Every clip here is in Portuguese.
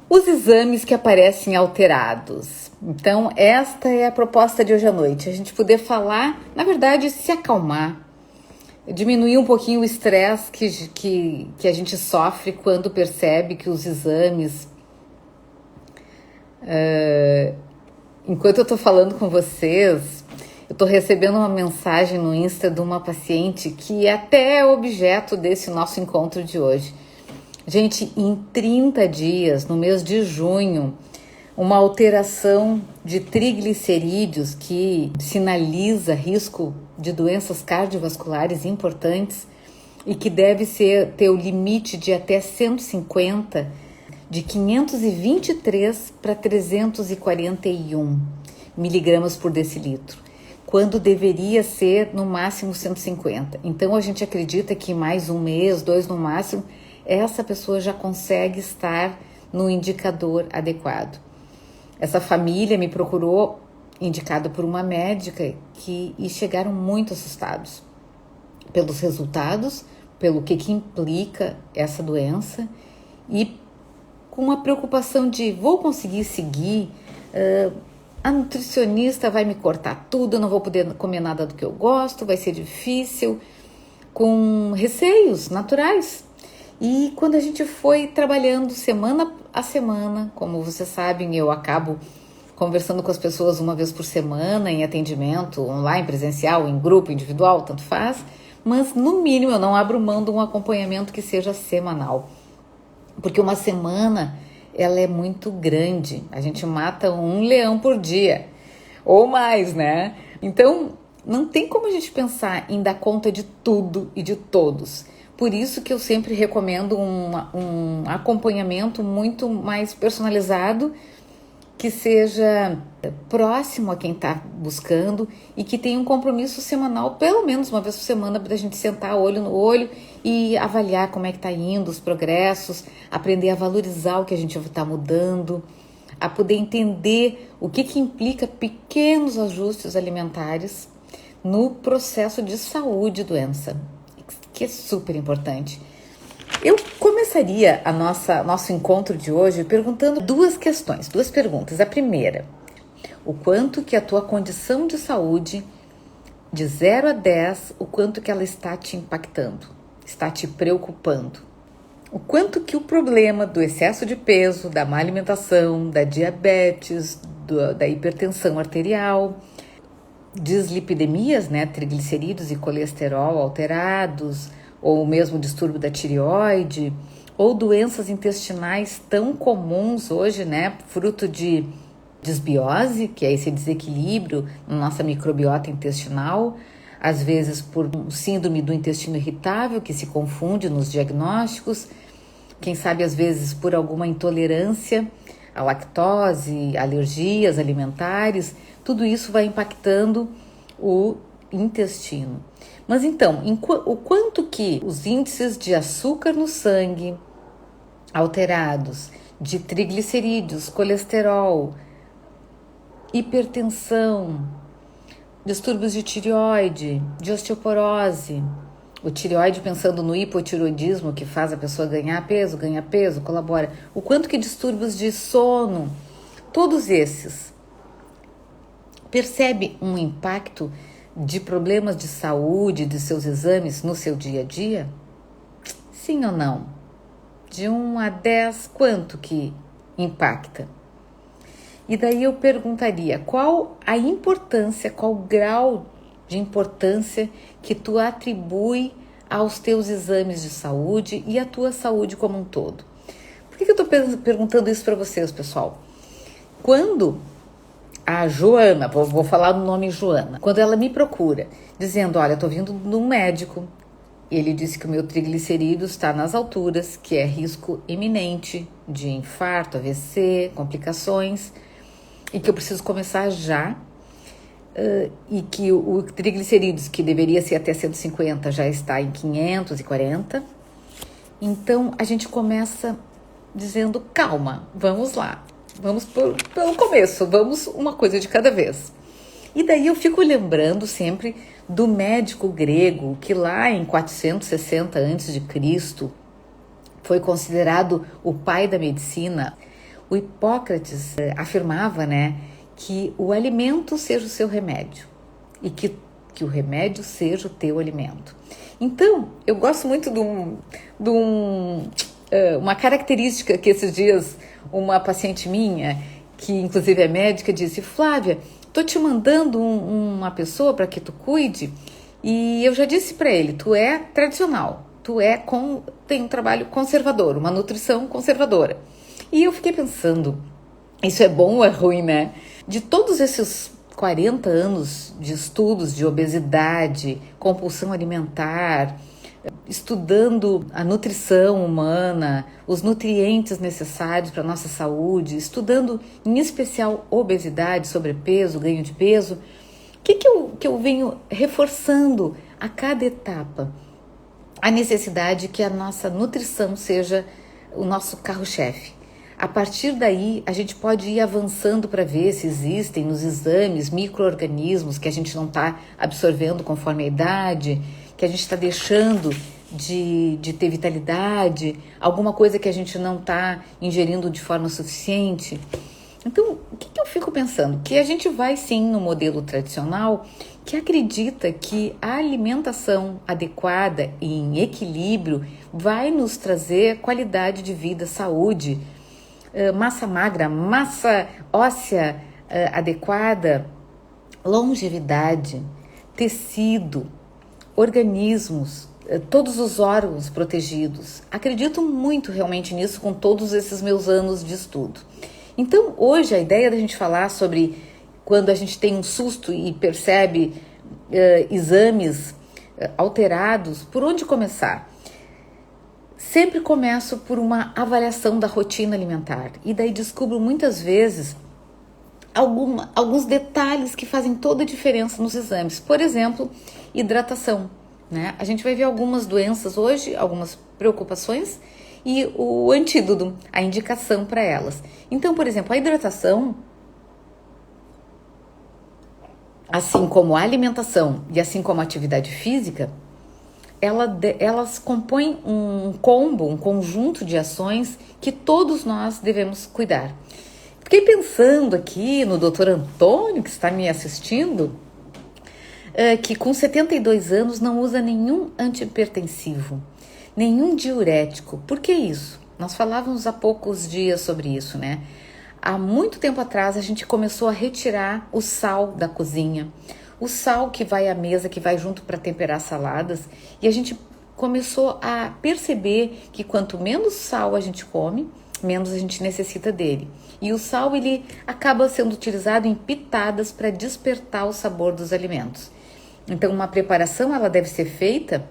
Os exames que aparecem alterados. Então, esta é a proposta de hoje à noite. A gente poder falar, na verdade, se acalmar, diminuir um pouquinho o estresse que a gente sofre quando percebe que os exames... Enquanto eu estou falando com vocês, eu estou recebendo uma mensagem no Insta de uma paciente que até é objeto desse nosso encontro de hoje. Gente, em 30 dias, no mês de junho, uma alteração de triglicerídeos que sinaliza risco de doenças cardiovasculares importantes e que deve ter o limite de até 150, de 523 para 341 miligramas por decilitro, quando deveria ser no máximo 150. Então a gente acredita que mais um mês, 2 no máximo, essa pessoa já consegue estar no indicador adequado. Essa família me procurou, indicada por uma médica, e chegaram muito assustados pelos resultados, pelo que implica essa doença e com uma preocupação de vou conseguir seguir, a nutricionista vai me cortar tudo, eu não vou poder comer nada do que eu gosto, vai ser difícil, com receios naturais. E quando a gente foi trabalhando semana a semana, como vocês sabem, eu acabo conversando com as pessoas uma vez por semana em atendimento online, presencial, em grupo, individual, tanto faz, mas no mínimo eu não abro mão de um acompanhamento que seja semanal, porque uma semana ela é muito grande, a gente mata um leão por dia, ou mais, né? Então não tem como a gente pensar em dar conta de tudo e de todos. Por isso que eu sempre recomendo um acompanhamento muito mais personalizado, que seja próximo a quem está buscando e que tenha um compromisso semanal, pelo menos uma vez por semana, para a gente sentar olho no olho e avaliar como é que está indo os progressos, aprender a valorizar o que a gente está mudando, a poder entender o que implica pequenos ajustes alimentares no processo de saúde e doença, que é super importante. Eu começaria nosso encontro de hoje perguntando duas perguntas. A primeira, o quanto que a tua condição de saúde, de 0 a 10, o quanto que ela está te impactando, está te preocupando. O quanto que o problema do excesso de peso, da má alimentação, da diabetes, da hipertensão arterial, dislipidemias, né, triglicerídeos e colesterol alterados, ou mesmo distúrbio da tireoide, ou doenças intestinais tão comuns hoje, né, fruto de desbiose, que é esse desequilíbrio na nossa microbiota intestinal, às vezes por síndrome do intestino irritável, que se confunde nos diagnósticos, quem sabe às vezes por alguma intolerância à lactose, alergias alimentares, tudo isso vai impactando o intestino. Mas então, o quanto que os índices de açúcar no sangue alterados, de triglicerídeos, colesterol, hipertensão, distúrbios de tireoide, de osteoporose, o tireoide pensando no hipotireoidismo que faz a pessoa ganhar peso, colabora, o quanto que distúrbios de sono, todos esses, percebe um impacto de problemas de saúde, de seus exames no seu dia a dia? Sim ou não? De 1 a 10, quanto que impacta? E daí eu perguntaria, qual a importância, qual o grau de importância que tu atribui aos teus exames de saúde e à tua saúde como um todo? Por que eu estou perguntando isso para vocês, pessoal? Quando a Joana, vou falar do nome Joana, quando ela me procura, dizendo, olha, estou vindo de um médico, ele disse que o meu triglicerídeos está nas alturas, que é risco iminente de infarto, AVC, complicações, e que eu preciso começar já, e que o triglicerídeos, que deveria ser até 150, já está em 540. Então, a gente começa dizendo, calma, vamos lá. Vamos pelo começo, vamos uma coisa de cada vez. E daí eu fico lembrando sempre do médico grego que lá em 460 a.C. foi considerado o pai da medicina, O Hipócrates afirmava, né, que o alimento seja o seu remédio e que o remédio seja o teu alimento. Então, eu gosto muito de uma característica que esses dias uma paciente minha, que inclusive é médica, disse: Flávia, tô te mandando uma pessoa para que tu cuide, e eu já disse para ele, tu é tradicional, tem um trabalho conservador, uma nutrição conservadora. E eu fiquei pensando, isso é bom ou é ruim, né? De todos esses 40 anos de estudos de obesidade, compulsão alimentar, estudando a nutrição humana, os nutrientes necessários para a nossa saúde, estudando em especial obesidade, sobrepeso, ganho de peso, o que eu venho reforçando a cada etapa? A necessidade que a nossa nutrição seja o nosso carro-chefe. A partir daí, a gente pode ir avançando para ver se existem nos exames micro-organismos que a gente não está absorvendo conforme a idade, que a gente está deixando de ter vitalidade, alguma coisa que a gente não está ingerindo de forma suficiente. Então, o que eu fico pensando? Que a gente vai sim no modelo tradicional, que acredita que a alimentação adequada e em equilíbrio vai nos trazer qualidade de vida, saúde, massa magra, massa óssea adequada, longevidade, tecido, organismos, todos os órgãos protegidos. Acredito muito realmente nisso com todos esses meus anos de estudo. Então, hoje a ideia da gente falar sobre quando a gente tem um susto e percebe exames alterados, por onde começar? Sempre começo por uma avaliação da rotina alimentar e daí descubro muitas vezes alguns detalhes que fazem toda a diferença nos exames. Por exemplo, hidratação, né? A gente vai ver algumas doenças hoje, algumas preocupações e o antídoto, a indicação para elas. Então, por exemplo, a hidratação, assim como a alimentação e assim como a atividade física, elas compõem um combo, um conjunto de ações que todos nós devemos cuidar. Fiquei pensando aqui no Dr. Antônio, que está me assistindo, que com 72 anos não usa nenhum antihipertensivo, nenhum diurético. Por que isso? Nós falávamos há poucos dias sobre isso, né? Há muito tempo atrás a gente começou a retirar o sal da cozinha, o sal que vai à mesa, que vai junto para temperar saladas, e a gente começou a perceber que quanto menos sal a gente come, menos a gente necessita dele. E o sal, ele acaba sendo utilizado em pitadas para despertar o sabor dos alimentos. Então, uma preparação, ela deve ser feita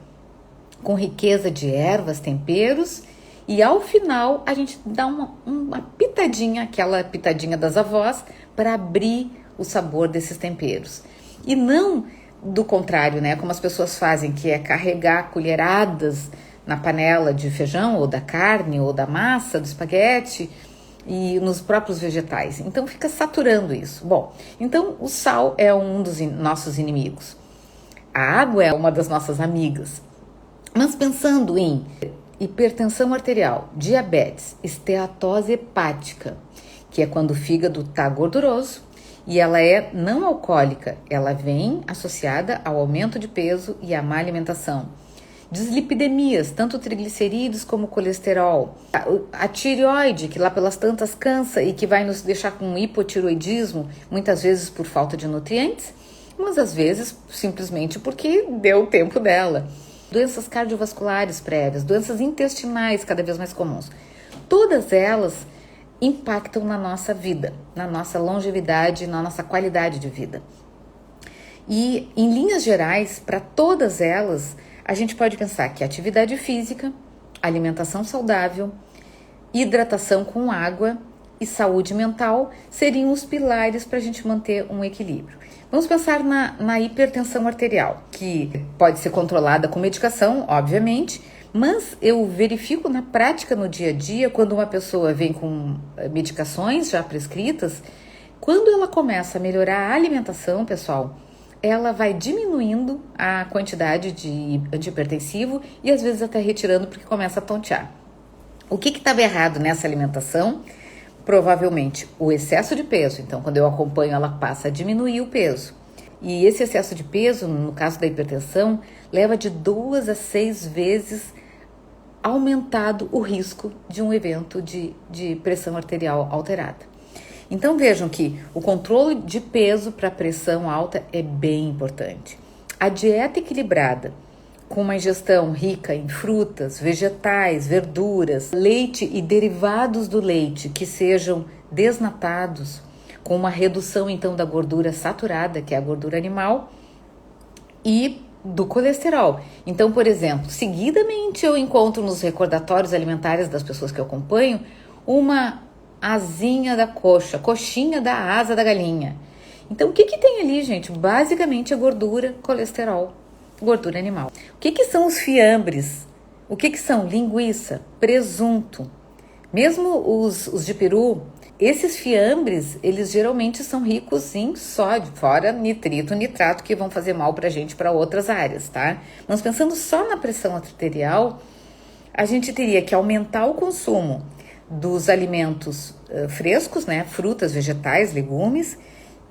com riqueza de ervas, temperos, e ao final a gente dá uma pitadinha, aquela pitadinha das avós, para abrir o sabor desses temperos. E não do contrário, né? Como as pessoas fazem, que é carregar colheradas na panela de feijão, ou da carne, ou da massa, do espaguete, e nos próprios vegetais. Então fica saturando isso. Bom, então o sal é um dos nossos inimigos. A água é uma das nossas amigas. Mas pensando em hipertensão arterial, diabetes, esteatose hepática, que é quando o fígado está gorduroso, e ela é não alcoólica, ela vem associada ao aumento de peso e à má alimentação. Dislipidemias, tanto triglicerídeos como colesterol. A tireoide, que lá pelas tantas cansa e que vai nos deixar com hipotiroidismo, muitas vezes por falta de nutrientes, mas às vezes simplesmente porque deu o tempo dela. Doenças cardiovasculares prévias, doenças intestinais cada vez mais comuns. Todas elas impactam na nossa vida, na nossa longevidade, na nossa qualidade de vida. E, em linhas gerais, para todas elas, a gente pode pensar que atividade física, alimentação saudável, hidratação com água e saúde mental seriam os pilares para a gente manter um equilíbrio. Vamos pensar na hipertensão arterial, que pode ser controlada com medicação, obviamente, mas eu verifico na prática, no dia a dia, quando uma pessoa vem com medicações já prescritas, quando ela começa a melhorar a alimentação, pessoal, ela vai diminuindo a quantidade de antihipertensivo e às vezes até retirando porque começa a tontear. O que estava errado nessa alimentação provavelmente o excesso de peso. Então, quando eu acompanho, ela passa a diminuir o peso. E esse excesso de peso, no caso da hipertensão, leva de 2 a 6 vezes aumentado o risco de um evento de pressão arterial alterada. Então vejam que o controle de peso para pressão alta é bem importante. A dieta equilibrada, com uma ingestão rica em frutas, vegetais, verduras, leite e derivados do leite que sejam desnatados, com uma redução então da gordura saturada, que é a gordura animal, e do colesterol. Então, por exemplo, seguidamente eu encontro nos recordatórios alimentares das pessoas que eu acompanho uma asinha da coxa, coxinha da asa da galinha. Então, o que tem ali, gente? Basicamente é gordura, colesterol, gordura animal. O que são os fiambres? O que são? Linguiça, presunto. Mesmo os de peru, esses fiambres, eles geralmente são ricos em sódio, fora nitrito, nitrato, que vão fazer mal pra gente para outras áreas, tá? Mas pensando só na pressão arterial, a gente teria que aumentar o consumo dos alimentos frescos, né? Frutas, vegetais, legumes,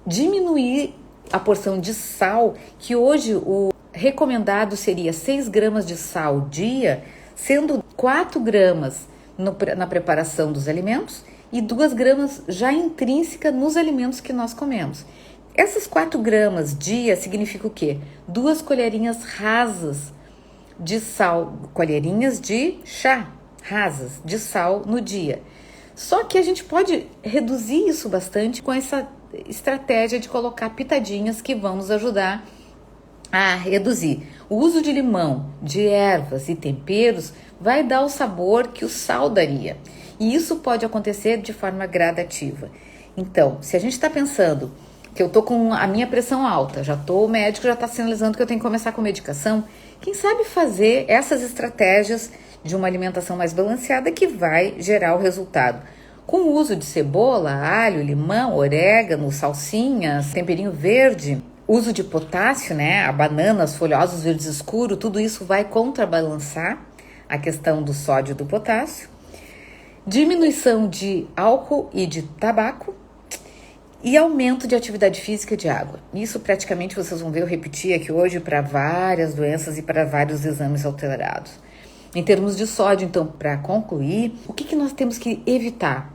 diminuir a porção de sal, que hoje o recomendado seria 6 gramas de sal dia, sendo 4 gramas na preparação dos alimentos e 2 gramas já intrínseca nos alimentos que nós comemos. Essas 4 gramas dia significa o quê? 2 colherinhas rasas de sal, colherinhas de chá rasas de sal no dia. Só que a gente pode reduzir isso bastante com essa estratégia de colocar pitadinhas que vão nos ajudar a reduzir. O uso de limão, de ervas e temperos vai dar o sabor que o sal daria. E isso pode acontecer de forma gradativa. Então, se a gente está pensando que eu tô com a minha pressão alta, o médico já está sinalizando que eu tenho que começar com medicação, quem sabe fazer essas estratégias de uma alimentação mais balanceada que vai gerar o resultado. Com o uso de cebola, alho, limão, orégano, salsinhas, temperinho verde, uso de potássio, né, a bananas, folhosos verdes escuros, tudo isso vai contrabalançar a questão do sódio e do potássio. Diminuição de álcool e de tabaco e aumento de atividade física e de água. Isso praticamente vocês vão ver eu repetir aqui hoje para várias doenças e para vários exames alterados. Em termos de sódio, então, para concluir, o que nós temos que evitar?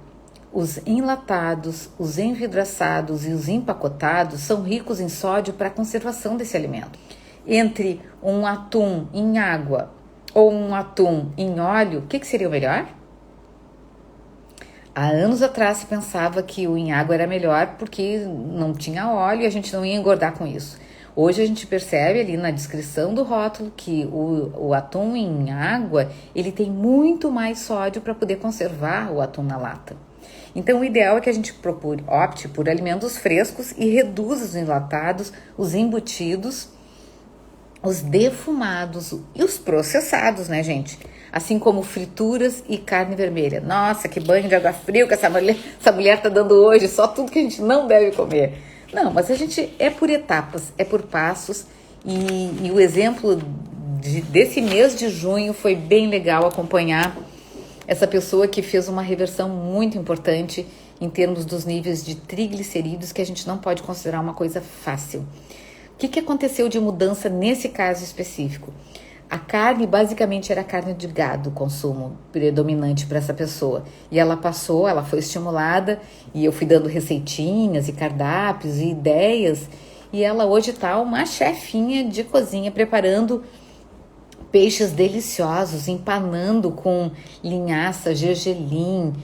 Os enlatados, os envidraçados e os empacotados são ricos em sódio para a conservação desse alimento. Entre um atum em água ou um atum em óleo, o que seria o melhor? Há anos atrás se pensava que o em água era melhor porque não tinha óleo e a gente não ia engordar com isso. Hoje a gente percebe ali na descrição do rótulo que o atum em água, ele tem muito mais sódio para poder conservar o atum na lata. Então o ideal é que a gente opte por alimentos frescos e reduza os enlatados, os embutidos, os defumados e os processados, né, gente? Assim como frituras e carne vermelha. Nossa, que banho de água fria que essa mulher tá dando hoje, só tudo que a gente não deve comer. Não, mas a gente é por etapas, é por passos e o exemplo desse mês de junho foi bem legal acompanhar essa pessoa que fez uma reversão muito importante em termos dos níveis de triglicerídeos, que a gente não pode considerar uma coisa fácil. O que aconteceu de mudança nesse caso específico? A carne basicamente era carne de gado, o consumo predominante para essa pessoa. E ela foi estimulada e eu fui dando receitinhas e cardápios e ideias. E ela hoje está uma chefinha de cozinha preparando peixes deliciosos, empanando com linhaça, gergelim,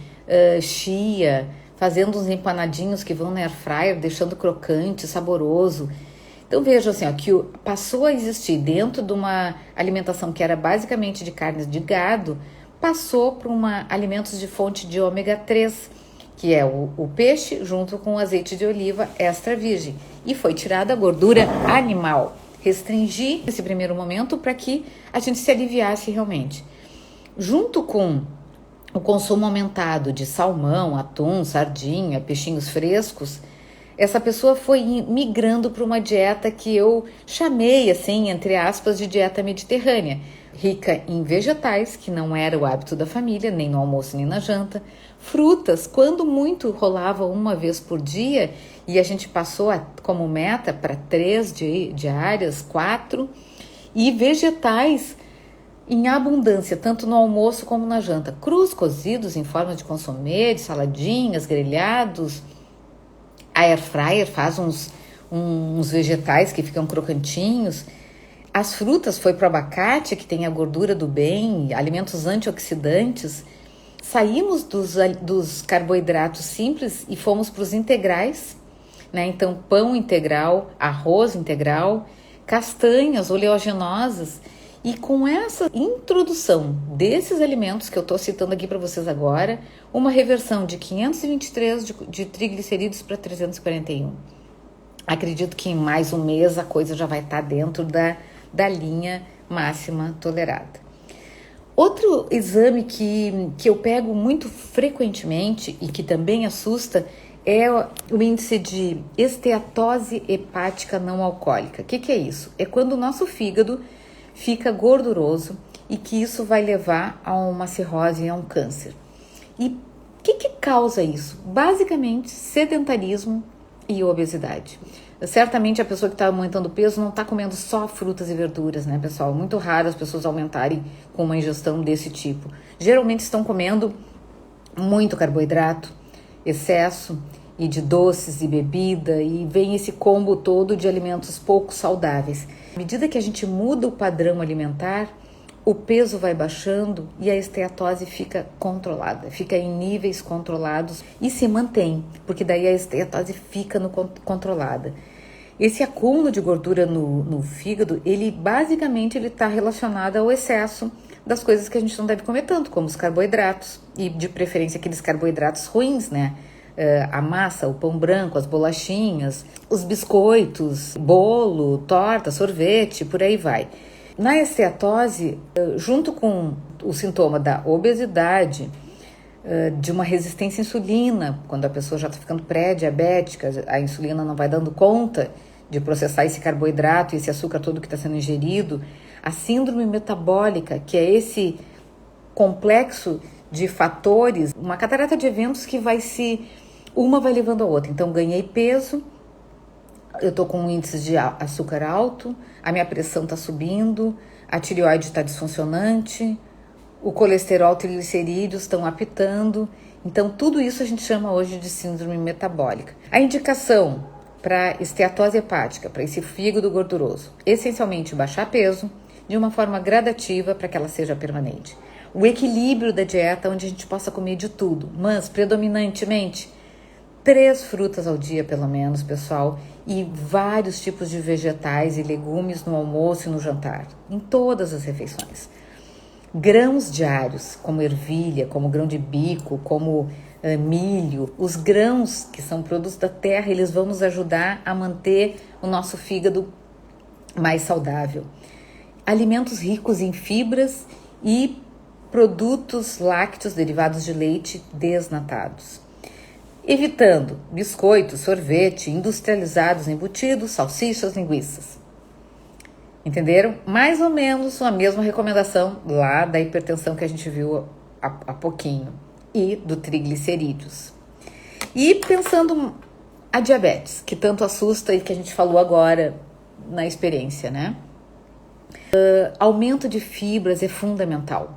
chia, fazendo uns empanadinhos que vão na air fryer, deixando crocante, saboroso. Então vejam assim, ó, que passou a existir dentro de uma alimentação que era basicamente de carnes de gado, passou para alimentos de fonte de ômega 3, que é o peixe junto com o azeite de oliva extra virgem. E foi tirada a gordura animal. Restringir esse primeiro momento para que a gente se aliviasse realmente. Junto com o consumo aumentado de salmão, atum, sardinha, peixinhos frescos, essa pessoa foi migrando para uma dieta que eu chamei, assim, entre aspas, de dieta mediterrânea, rica em vegetais, que não era o hábito da família, nem no almoço nem na janta, Frutas, quando muito rolava uma vez por dia, e a gente passou como meta para 3 diárias, 4, e vegetais em abundância, tanto no almoço como na janta. Crus cozidos em forma de consomê, de saladinhas, grelhados. A air fryer faz uns vegetais que ficam crocantinhos. As frutas foi para o abacate, que tem a gordura do bem, alimentos antioxidantes. Saímos dos carboidratos simples e fomos para os integrais, né? Então, pão integral, arroz integral, castanhas oleaginosas. E com essa introdução desses alimentos que eu estou citando aqui para vocês agora, uma reversão de 523 de triglicerídeos para 341. Acredito que em mais um mês a coisa já vai estar dentro da linha máxima tolerada. Outro exame que eu pego muito frequentemente e que também assusta é o índice de esteatose hepática não alcoólica. O que é isso? É quando o nosso fígado fica gorduroso e que isso vai levar a uma cirrose e a um câncer. E o que causa isso? Basicamente, sedentarismo e obesidade. Certamente a pessoa que está aumentando peso não está comendo só frutas e verduras, né, pessoal? Muito raro as pessoas aumentarem com uma ingestão desse tipo. Geralmente estão comendo muito carboidrato, excesso e de doces e bebida, e vem esse combo todo de alimentos pouco saudáveis. À medida que a gente muda o padrão alimentar, o peso vai baixando e a esteatose fica controlada, fica em níveis controlados e se mantém, porque daí a esteatose fica controlada. Esse acúmulo de gordura no fígado, ele basicamente está relacionado ao excesso das coisas que a gente não deve comer tanto, como os carboidratos, e de preferência aqueles carboidratos ruins, né? A massa, o pão branco, as bolachinhas, os biscoitos, bolo, torta, sorvete, por aí vai. Na esteatose, junto com o sintoma da obesidade, de uma resistência à insulina, quando a pessoa já está ficando pré-diabética, a insulina não vai dando conta de processar esse carboidrato e esse açúcar todo que está sendo ingerido, a síndrome metabólica, que é esse complexo de fatores, uma catarata de eventos que uma vai levando a outra. Então, ganhei peso, eu estou com um índice de açúcar alto, a minha pressão está subindo, a tireoide está disfuncionante, o colesterol, triglicerídeos estão apitando. Então, tudo isso a gente chama hoje de síndrome metabólica. A indicação para esteatose hepática, para esse fígado gorduroso, essencialmente baixar peso de uma forma gradativa para que ela seja permanente. O equilíbrio da dieta, onde a gente possa comer de tudo, mas predominantemente 3 frutas ao dia, pelo menos, pessoal, e vários tipos de vegetais e legumes no almoço e no jantar, em todas as refeições. Grãos diários, como ervilha, como grão de bico, como milho. Os grãos, que são produtos da terra, eles vão nos ajudar a manter o nosso fígado mais saudável. Alimentos ricos em fibras e produtos lácteos derivados de leite desnatados. Evitando biscoitos, sorvete, industrializados, embutidos, salsichas, linguiças. Entenderam? Mais ou menos a mesma recomendação lá da hipertensão que a gente viu há pouquinho e do triglicerídeos. E pensando a diabetes, que tanto assusta e que a gente falou agora na experiência, né? Aumento de fibras é fundamental.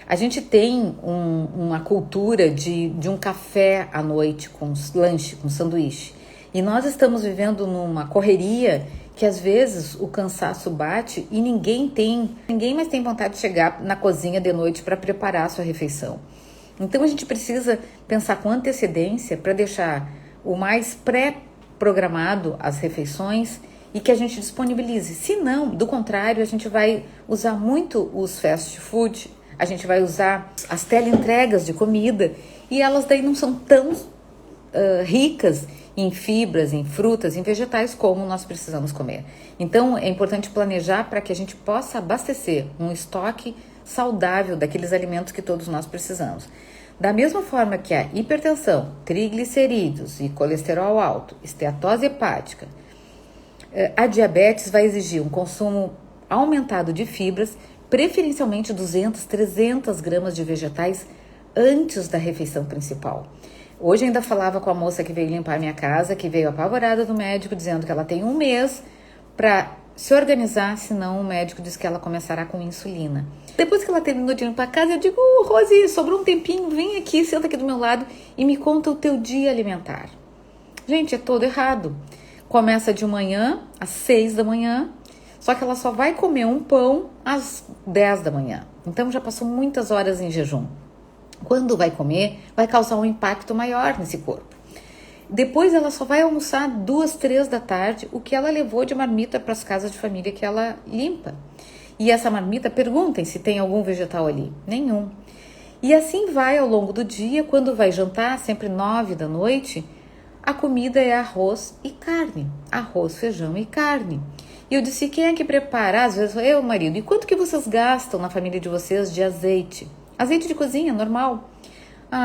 A gente tem uma cultura de um café à noite com lanche, com sanduíche. E nós estamos vivendo numa correria que às vezes o cansaço bate e ninguém mais tem vontade de chegar na cozinha de noite para preparar a sua refeição. Então a gente precisa pensar com antecedência para deixar o mais pré-programado as refeições e que a gente disponibilize. Se não, do contrário, a gente vai usar muito os fast food, a gente vai usar as teleentregas de comida e elas daí não são tão ricas em fibras, em frutas, em vegetais como nós precisamos comer. Então é importante planejar para que a gente possa abastecer um estoque saudável daqueles alimentos que todos nós precisamos. Da mesma forma que a hipertensão, triglicerídeos e colesterol alto, esteatose hepática, a diabetes vai exigir um consumo aumentado de fibras, preferencialmente 200, 300 gramas de vegetais antes da refeição principal. Hoje ainda falava com a moça que veio limpar a minha casa, que veio apavorada do médico, dizendo que ela tem 1 mês para se organizar, senão o médico diz que ela começará com insulina. Depois que ela terminou de limpar a casa, eu digo, Rose, sobrou um tempinho, vem aqui, senta aqui do meu lado e me conta o teu dia alimentar. Gente, é todo errado. Começa de manhã, às 6 da manhã, só que ela só vai comer um pão às 10 da manhã. Então já passou muitas horas em jejum. Quando vai comer, vai causar um impacto maior nesse corpo. Depois ela só vai almoçar 2, 3 da tarde, o que ela levou de marmita para as casas de família que ela limpa. E essa marmita, perguntem se tem algum vegetal ali. Nenhum. E assim vai ao longo do dia, quando vai jantar, sempre 9 da noite, a comida é arroz e carne. Arroz, feijão e carne. E eu disse, quem é que prepara? Às vezes eu, marido. E quanto que vocês gastam na família de vocês de azeite? Azeite de cozinha, normal.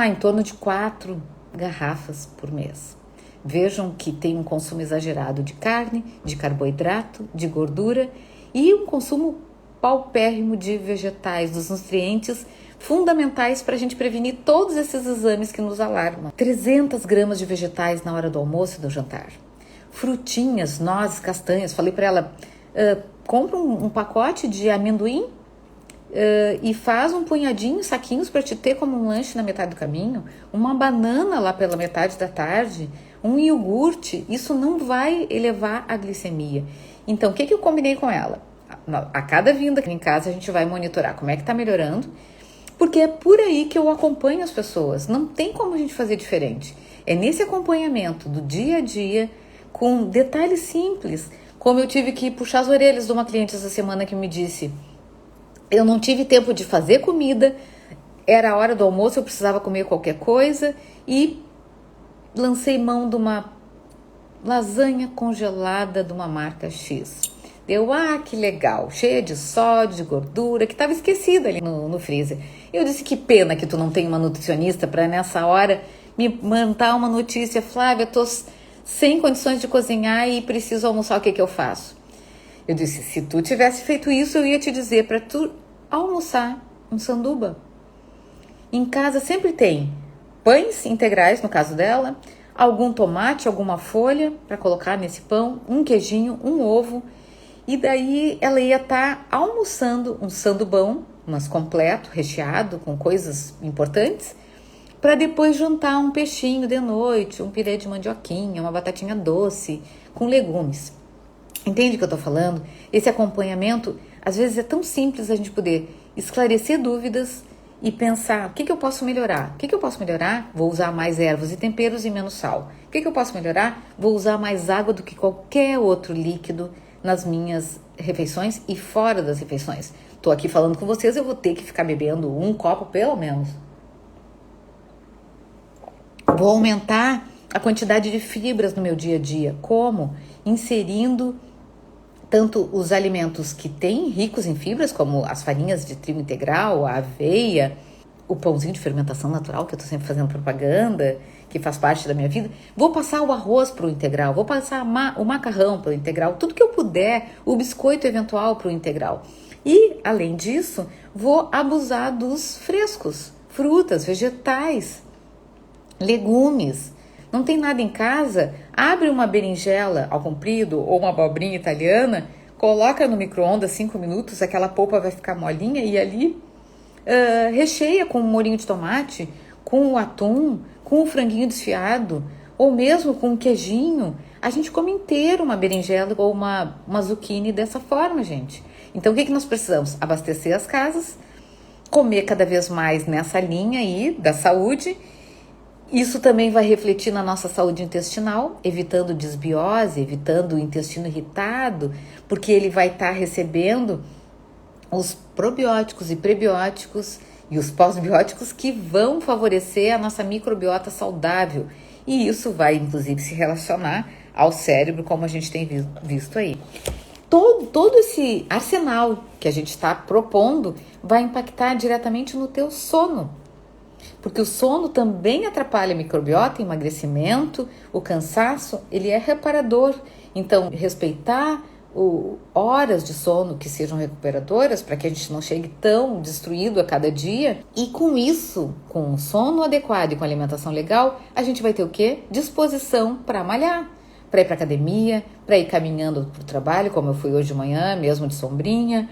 Em torno de 4 garrafas por mês. Vejam que tem um consumo exagerado de carne, de carboidrato, de gordura e um consumo paupérrimo de vegetais, dos nutrientes fundamentais para a gente prevenir todos esses exames que nos alarmam. 300 gramas de vegetais na hora do almoço e do jantar. Frutinhas, nozes, castanhas. Falei para ela, compra um pacote de amendoim e faz um punhadinho, saquinhos para te ter como um lanche na metade do caminho, uma banana lá pela metade da tarde, um iogurte. Isso não vai elevar a glicemia. Então, o que eu combinei com ela? A cada vinda aqui em casa a gente vai monitorar como é que tá melhorando, porque é por aí que eu acompanho as pessoas. Não tem como a gente fazer diferente. É nesse acompanhamento do dia a dia, com detalhes simples, como eu tive que puxar as orelhas de uma cliente essa semana que me disse: eu não tive tempo de fazer comida, era a hora do almoço, eu precisava comer qualquer coisa e lancei mão de uma lasanha congelada de uma marca X. Deu, que legal, cheia de sódio, de gordura, que estava esquecida ali no freezer. Eu disse, que pena que tu não tem uma nutricionista para nessa hora me mandar uma notícia. Flávia, tô sem condições de cozinhar e preciso almoçar, o que eu faço? Eu disse, se tu tivesse feito isso, eu ia te dizer para tu almoçar um sanduba. Em casa sempre tem pães integrais, no caso dela, algum tomate, alguma folha para colocar nesse pão, um queijinho, um ovo. E daí ela ia estar almoçando um sandubão, mas completo, recheado, com coisas importantes, para depois jantar um peixinho de noite, um pirê de mandioquinha, uma batatinha doce, com legumes. Entende o que eu tô falando? Esse acompanhamento, às vezes é tão simples a gente poder esclarecer dúvidas e pensar, o que eu posso melhorar? O que eu posso melhorar? Vou usar mais ervas e temperos e menos sal. O que eu posso melhorar? Vou usar mais água do que qualquer outro líquido nas minhas refeições e fora das refeições. Tô aqui falando com vocês, eu vou ter que ficar bebendo um copo pelo menos. Vou aumentar a quantidade de fibras no meu dia a dia. Como? Inserindo tanto os alimentos que têm ricos em fibras, como as farinhas de trigo integral, a aveia, o pãozinho de fermentação natural, que eu tô sempre fazendo propaganda, que faz parte da minha vida. Vou passar o arroz para o integral, vou passar o macarrão para o integral, tudo que eu puder, o biscoito eventual para o integral. E, além disso, vou abusar dos frescos, frutas, vegetais, legumes. Não tem nada em casa? Abre uma berinjela ao comprido ou uma abobrinha italiana, coloca no micro-ondas 5 minutos, aquela polpa vai ficar molinha e ali recheia com um molhinho de tomate, com o atum, com o franguinho desfiado, ou mesmo com um queijinho. A gente come inteiro uma berinjela ou uma zucchini dessa forma, gente. Então, o que nós precisamos? Abastecer as casas, comer cada vez mais nessa linha aí da saúde. Isso também vai refletir na nossa saúde intestinal, evitando desbiose, evitando o intestino irritado, porque ele vai estar recebendo os probióticos e prebióticos e os pós-bióticos que vão favorecer a nossa microbiota saudável. E isso vai, inclusive, se relacionar ao cérebro, como a gente tem visto aí. Todo esse arsenal que a gente está propondo vai impactar diretamente no teu sono. Porque o sono também atrapalha a microbiota, emagrecimento, o cansaço, ele é reparador. Então, respeitar horas de sono que sejam recuperadoras, para que a gente não chegue tão destruído a cada dia. E com isso, com um sono adequado e com alimentação legal, a gente vai ter o quê? Disposição para malhar, para ir para academia, para ir caminhando para o trabalho, como eu fui hoje de manhã, mesmo de sombrinha,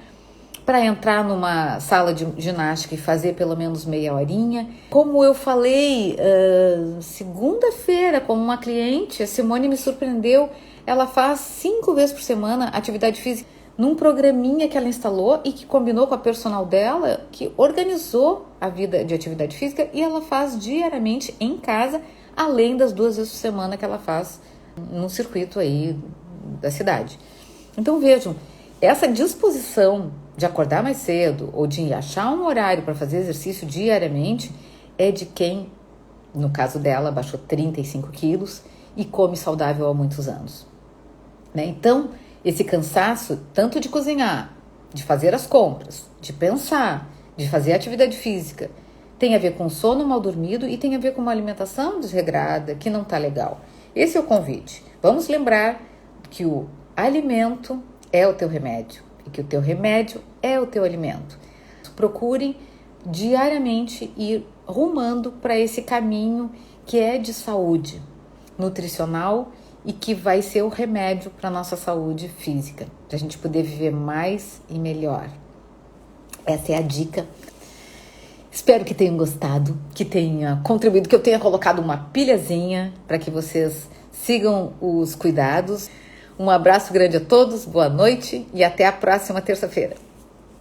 para entrar numa sala de ginástica e fazer pelo menos meia horinha. Como eu falei segunda-feira com uma cliente, a Simone me surpreendeu. Ela faz 5 vezes por semana atividade física num programinha que ela instalou e que combinou com a personal dela, que organizou a vida de atividade física, e ela faz diariamente em casa, além das 2 vezes por semana que ela faz num circuito aí da cidade. Então vejam, essa disposição de acordar mais cedo ou de achar um horário para fazer exercício diariamente é de quem, no caso dela, baixou 35 quilos e come saudável há muitos anos. Né? Então, esse cansaço, tanto de cozinhar, de fazer as compras, de pensar, de fazer atividade física, tem a ver com sono mal dormido e tem a ver com uma alimentação desregrada que não está legal. Esse é o convite. Vamos lembrar que o alimento é o teu remédio e que o teu remédio é o teu alimento. Procurem diariamente ir rumando para esse caminho que é de saúde nutricional e que vai ser o remédio para a nossa saúde física, para a gente poder viver mais e melhor. Essa é a dica. Espero que tenham gostado, que tenha contribuído, que eu tenha colocado uma pilhazinha para que vocês sigam os cuidados. Um abraço grande a todos, boa noite e até a próxima terça-feira.